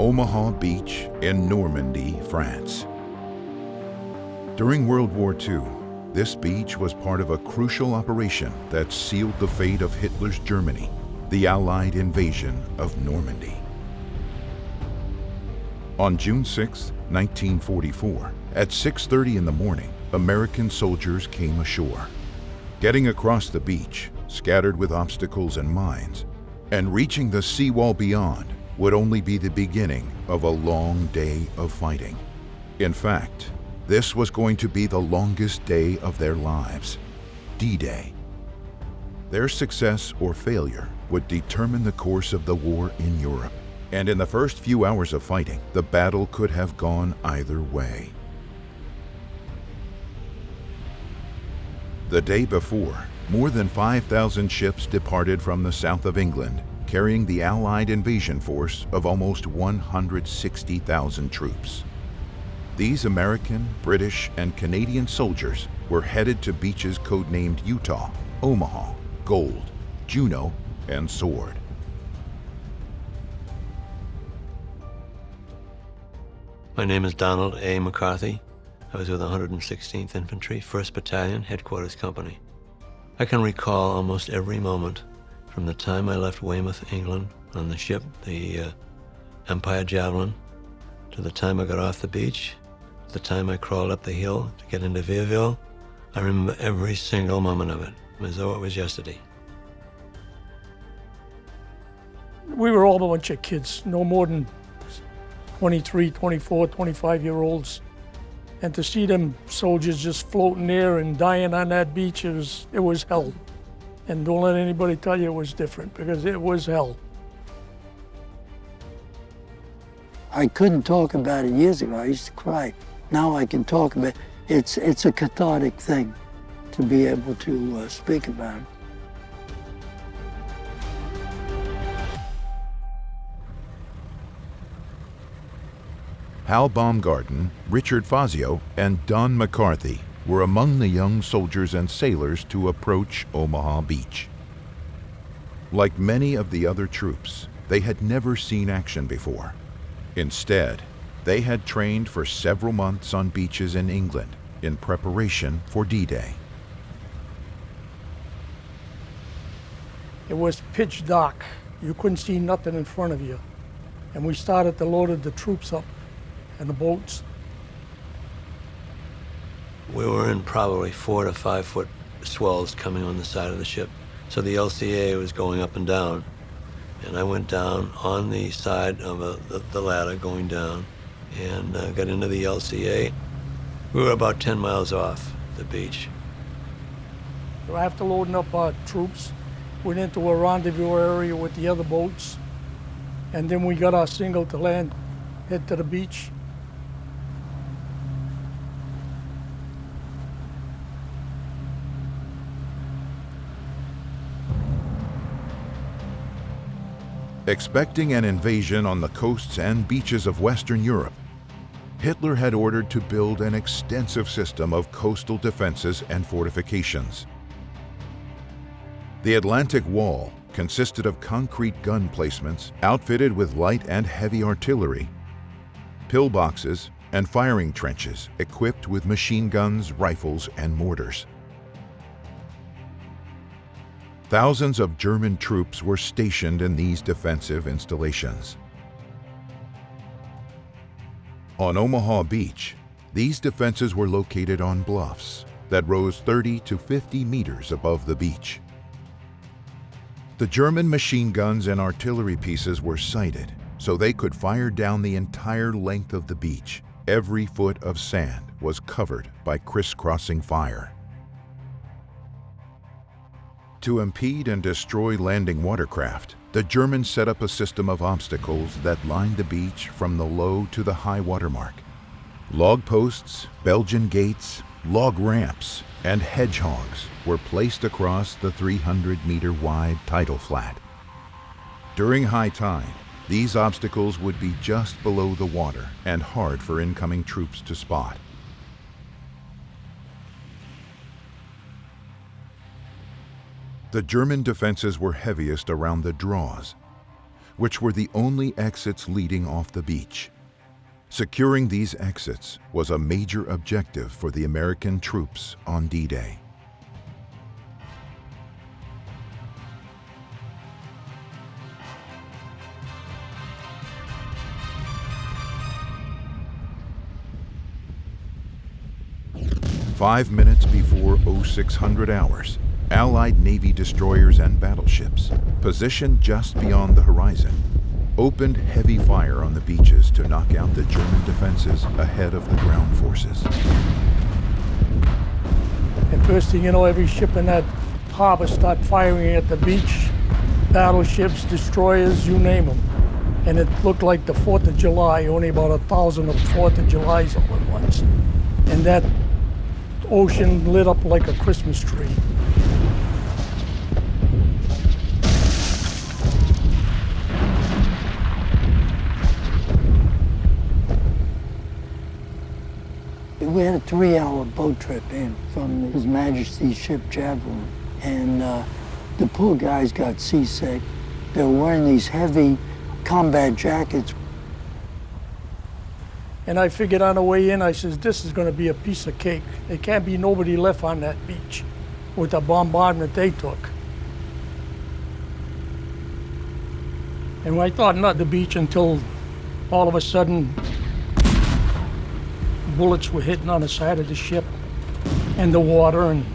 Omaha Beach in Normandy, France. During World War II, this beach was part of a crucial operation that sealed the fate of Hitler's Germany, the Allied invasion of Normandy. On June 6, 1944, at 6:30 in the morning, American soldiers came ashore. Getting across the beach, scattered with obstacles and mines, and reaching the seawall beyond would only be the beginning of a long day of fighting. In fact, this was going to be the longest day of their lives, D-Day. Their success or failure would determine the course of the war in Europe, and in the first few hours of fighting, the battle could have gone either way. The day before, more than 5,000 ships departed from the south of England, carrying the Allied invasion force of almost 160,000 troops. These American, British, and Canadian soldiers were headed to beaches codenamed Utah, Omaha, Gold, Juno, and Sword. My name is Donald A. McCarthy. I was with 116th Infantry, 1st Battalion, Headquarters Company. I can recall almost every moment from the time I left Weymouth, England, on the ship, the Empire Javelin, to the time I got off the beach, to the time I crawled up the hill to get into Vierville. I remember every single moment of it, as though it was yesterday. We were all a bunch of kids, no more than 23, 24, 25-year-olds. And to see them soldiers just floating there and dying on that beach, it was hell. And don't let anybody tell you it was different, because it was hell. I couldn't talk about it years ago. I used to cry. Now I can talk about it. It's a cathartic thing to be able to speak about it. Hal Baumgarten, Richard Fazio, and Don McCarthy were among the young soldiers and sailors to approach Omaha Beach. Like many of the other troops, they had never seen action before. Instead, they had trained for several months on beaches in England in preparation for D-Day. It was pitch dark. You couldn't see nothing in front of you. And we started to load the troops up and the boats. We were in probably 4 to 5 foot swells coming on the side of the ship. So the LCA was going up and down. And I went down on the side of the ladder going down and got into the LCA. We were about 10 miles off the beach. So after loading up our troops, went into a rendezvous area with the other boats. And then we got our single to land, head to the beach. Expecting an invasion on the coasts and beaches of Western Europe, Hitler had ordered to build an extensive system of coastal defenses and fortifications. The Atlantic Wall consisted of concrete gun placements outfitted with light and heavy artillery, pillboxes, and firing trenches equipped with machine guns, rifles, and mortars. Thousands of German troops were stationed in these defensive installations. On Omaha Beach, these defenses were located on bluffs that rose 30 to 50 meters above the beach. The German machine guns and artillery pieces were sighted, so they could fire down the entire length of the beach. Every foot of sand was covered by crisscrossing fire. To impede and destroy landing watercraft, the Germans set up a system of obstacles that lined the beach from the low to the high water mark. Log posts, Belgian gates, log ramps, and hedgehogs were placed across the 300-meter-wide tidal flat. During high tide, these obstacles would be just below the water and hard for incoming troops to spot. The German defenses were heaviest around the draws. which were the only exits leading off the beach. Securing these exits was a major objective for the American troops on D-Day. Five minutes before 0600 hours, Allied Navy destroyers and battleships, positioned just beyond the horizon, opened heavy fire on the beaches to knock out the German defenses ahead of the ground forces. And first thing you know, every ship in that harbor started firing at the beach. Battleships, destroyers, you name them. And it looked like the 4th of July, only about 1,000 of the 4th of Julys all at once. And that ocean lit up like a Christmas tree. We had a 3-hour boat trip in from His Majesty's ship Javelin, and the poor guys got seasick. They were wearing these heavy combat jackets. And I figured on the way in, I says, this is going to be a piece of cake. There can't be nobody left on that beach with the bombardment they took. And I thought not the beach until all of a sudden bullets were hitting on the side of the ship and the water. And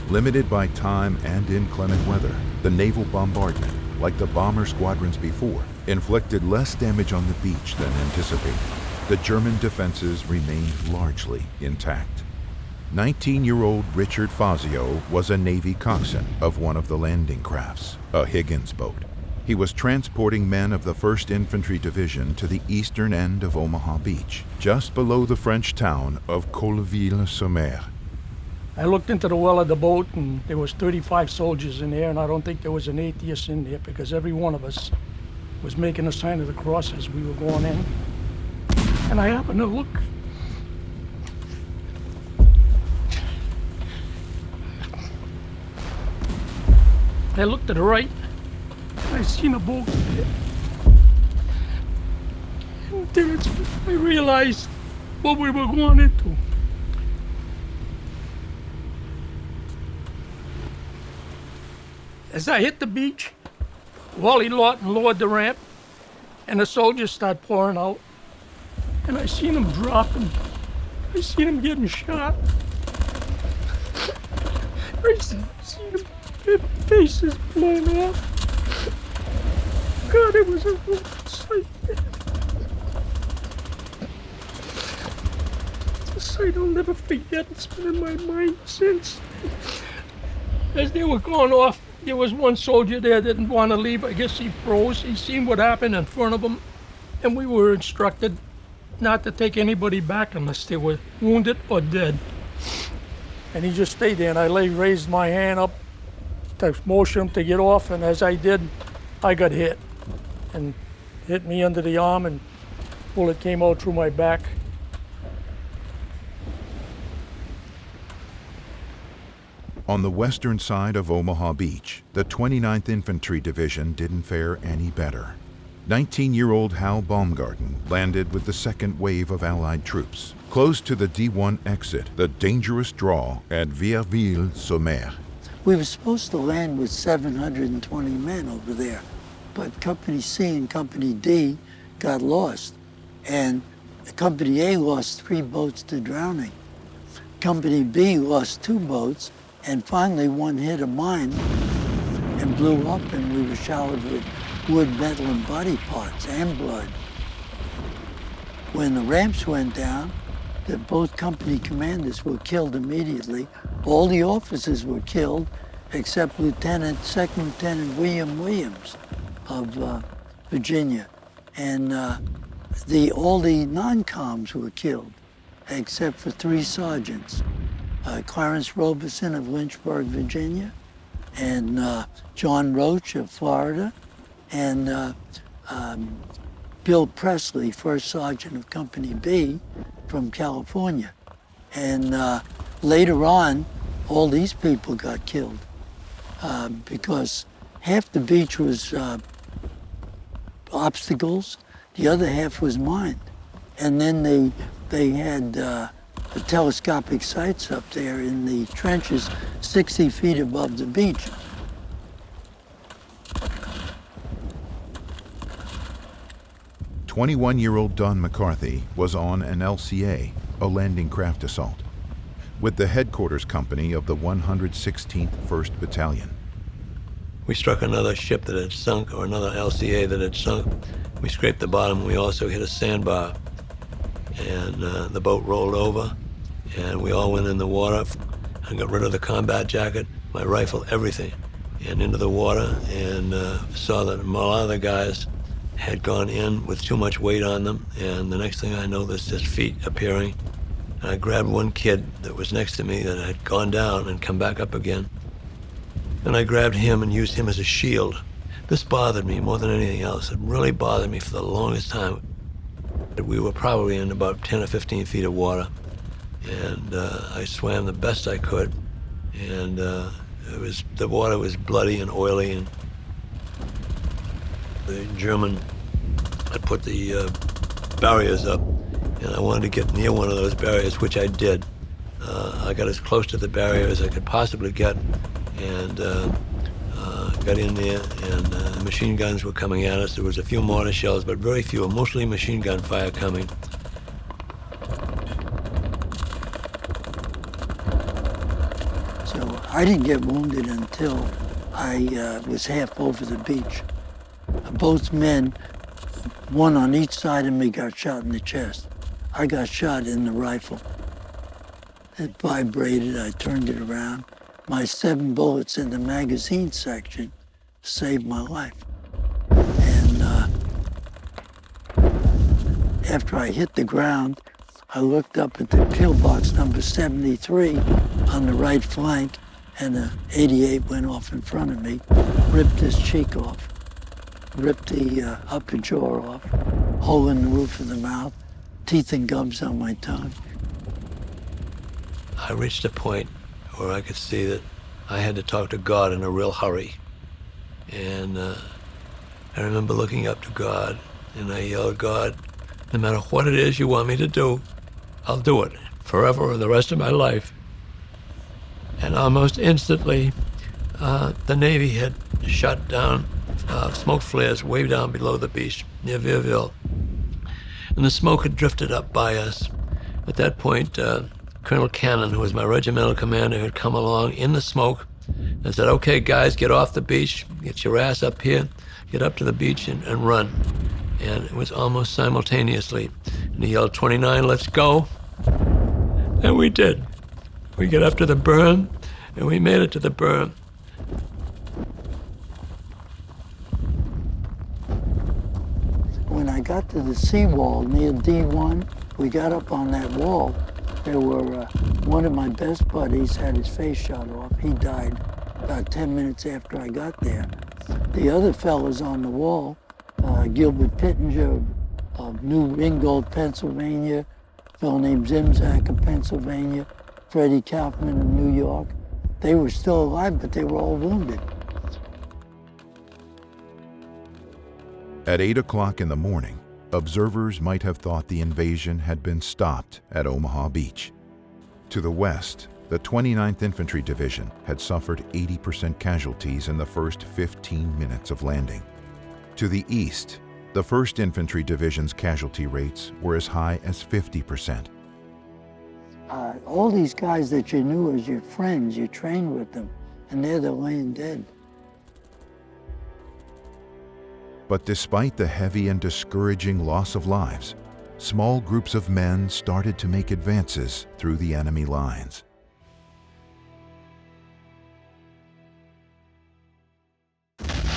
Limited by time and inclement weather, the naval bombardment, like the bomber squadrons before, inflicted less damage on the beach than anticipated. The German defenses remained largely intact. 19-year-old Richard Fazio was a Navy coxswain of one of the landing crafts, a Higgins boat. He was transporting men of the 1st Infantry Division to the eastern end of Omaha Beach, just below the French town of Colleville-sur-Mer. I looked into the well of the boat, and there was 35 soldiers in there, and I don't think there was an atheist in there because every one of us was making a sign of the cross as we were going in. And I happened to look. I looked to the right, and I seen a boat there. And then I realized what we were going into. As I hit the beach, Wally Lawton lowered the ramp, and the soldiers started pouring out. And I seen them dropping. I seen them getting shot. I seen their faces blown off. God, it was a real sight. It's a sight I'll never forget. It's been in my mind since. As they were going off, there was one soldier there that didn't want to leave. I guess he froze. He seen what happened in front of him, and we were instructed not to take anybody back unless they were wounded or dead. And he just stayed there, and I raised my hand up to motion him to get off, and as I did, I got hit. And hit me under the arm, and bullet came out through my back. On the western side of Omaha Beach, the 29th Infantry Division didn't fare any better. 19-year-old Hal Baumgarten landed with the second wave of Allied troops, close to the D1 exit, the dangerous draw at Vierville-sur-Mer. We were supposed to land with 720 men over there, but Company C and Company D got lost, and Company A lost 3 boats to drowning. Company B lost 2 boats, and finally one hit a mine and blew up, and we were showered with wood, metal, and body parts, and blood. When the ramps went down, both company commanders were killed immediately. All the officers were killed except Second Lieutenant William Williams of Virginia. And all the non-coms were killed except for 3 sergeants. Clarence Robeson of Lynchburg, Virginia, and John Roach of Florida, and Bill Presley, First Sergeant of Company B from California. And later on, all these people got killed because half the beach was obstacles. The other half was mined. And then they had the telescopic sights up there in the trenches 60 feet above the beach. "21-year-old Don McCarthy was on an LCA, a landing craft assault, with the headquarters company of the 116th 1st Battalion. We struck another ship that had sunk, or another LCA that had sunk. We scraped the bottom. We also hit a sandbar, and the boat rolled over, and we all went in the water. I got rid of the combat jacket, my rifle, everything, and into the water, and saw that a lot of the guys had gone in with too much weight on them, and the next thing I know, there's just feet appearing. And I grabbed one kid that was next to me that had gone down and come back up again. And I grabbed him and used him as a shield. This bothered me more than anything else. It really bothered me for the longest time. We were probably in about 10 or 15 feet of water, and I swam the best I could, and the water was bloody and oily, and the German had put the barriers up, and I wanted to get near one of those barriers, which I did. I got as close to the barrier as I could possibly get, and got in there, and the machine guns were coming at us. There was a few mortar shells, but very few, mostly machine gun fire coming. So I didn't get wounded until I was half over the beach. Both men, one on each side of me, got shot in the chest. I got shot in the rifle. It vibrated, I turned it around. My 7 bullets in the magazine section saved my life. And after I hit the ground, I looked up at the pillbox number 73 on the right flank, and a 88 went off in front of me, ripped his cheek off, ripped the upper jaw off, hole in the roof of the mouth, teeth and gums on my tongue. I reached a point where I could see that I had to talk to God in a real hurry. And I remember looking up to God, and I yelled, "God, no matter what it is you want me to do, I'll do it, forever and the rest of my life." And almost instantly, the Navy had shot down smoke flares way down below the beach near Vierville. And the smoke had drifted up by us. At that point, Colonel Cannon, who was my regimental commander, had come along in the smoke and said, "Okay, guys, get off the beach, get your ass up here, get up to the beach and run." And it was almost simultaneously. And he yelled, "29, let's go." And we did. We get up to the berm, and we made it to the berm. When I got to the seawall near D1, we got up on that wall. There were, one of my best buddies had his face shot off. He died about 10 minutes after I got there. The other fellas on the wall, Gilbert Pittenger of New Ringgold, Pennsylvania, a fellow named Zimzak of Pennsylvania, Freddie Kaufman of New York, they were still alive, but they were all wounded. At 8 o'clock in the morning, observers might have thought the invasion had been stopped at Omaha Beach. To the west, the 29th Infantry Division had suffered 80% casualties in the first 15 minutes of landing. To the east, the 1st Infantry Division's casualty rates were as high as 50%. All these guys that you knew as your friends, you trained with them, and they're laying dead. But despite the heavy and discouraging loss of lives, small groups of men started to make advances through the enemy lines.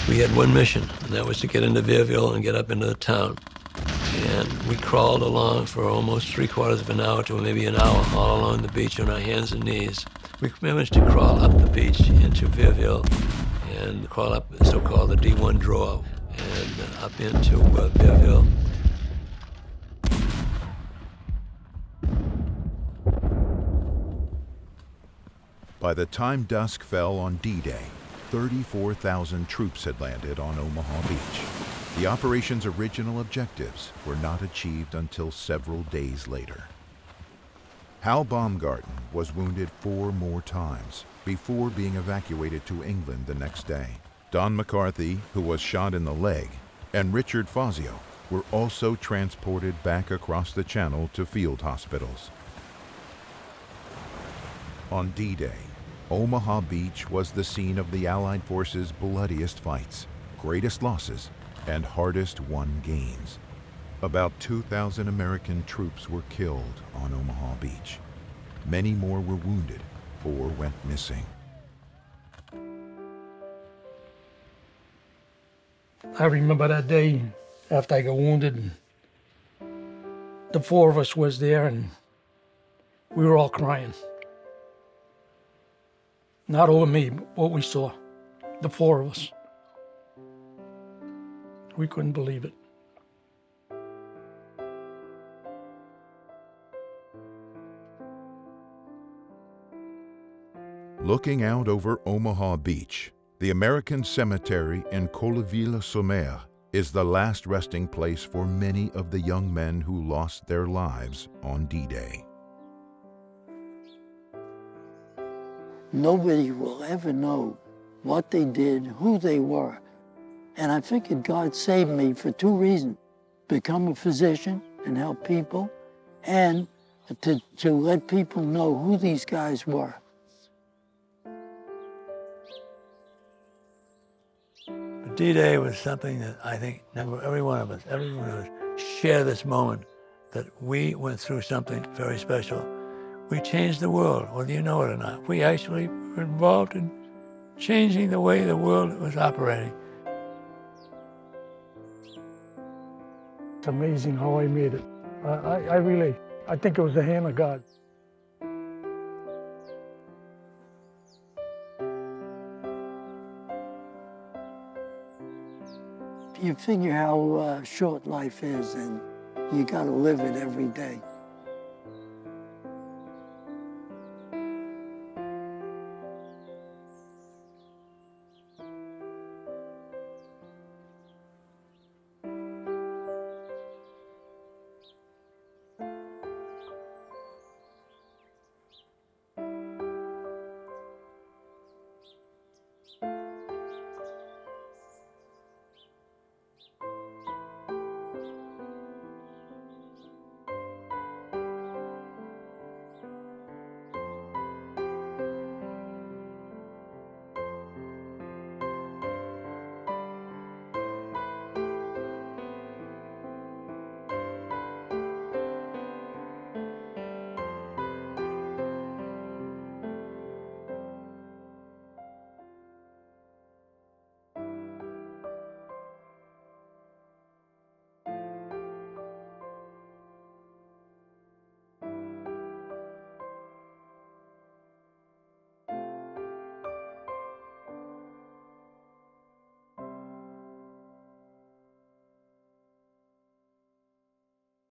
We had one mission, and that was to get into Vierville and get up into the town. And we crawled along for almost 3/4 of an hour to maybe an hour, all along the beach on our hands and knees. We managed to crawl up the beach into Vierville and crawl up the so-called the D1 draw and up into Vierville. By the time dusk fell on D-Day, 34,000 troops had landed on Omaha Beach. The operation's original objectives were not achieved until several days later. Hal Baumgarten was wounded 4 more times before being evacuated to England the next day. Don McCarthy, who was shot in the leg, and Richard Fazio were also transported back across the channel to field hospitals. On D-Day, Omaha Beach was the scene of the Allied forces' bloodiest fights, greatest losses, and hardest-won gains. About 2,000 American troops were killed on Omaha Beach. Many more were wounded or went missing. I remember that day after I got wounded, and the 4 of us was there, and we were all crying. Not over me, but what we saw, the 4 of us. We couldn't believe it. Looking out over Omaha Beach, the American cemetery in Colleville-sur-Mer is the last resting place for many of the young men who lost their lives on D-Day. Nobody will ever know what they did, who they were. And I figured God saved me for 2 reasons: become a physician and help people, and to let people know who these guys were. D-Day was something that I think every one of us share this moment, that we went through something very special. We changed the world, whether you know it or not. We actually were involved in changing the way the world was operating. It's amazing how I made it. I think it was the hand of God. You figure how short life is, and you got to live it every day.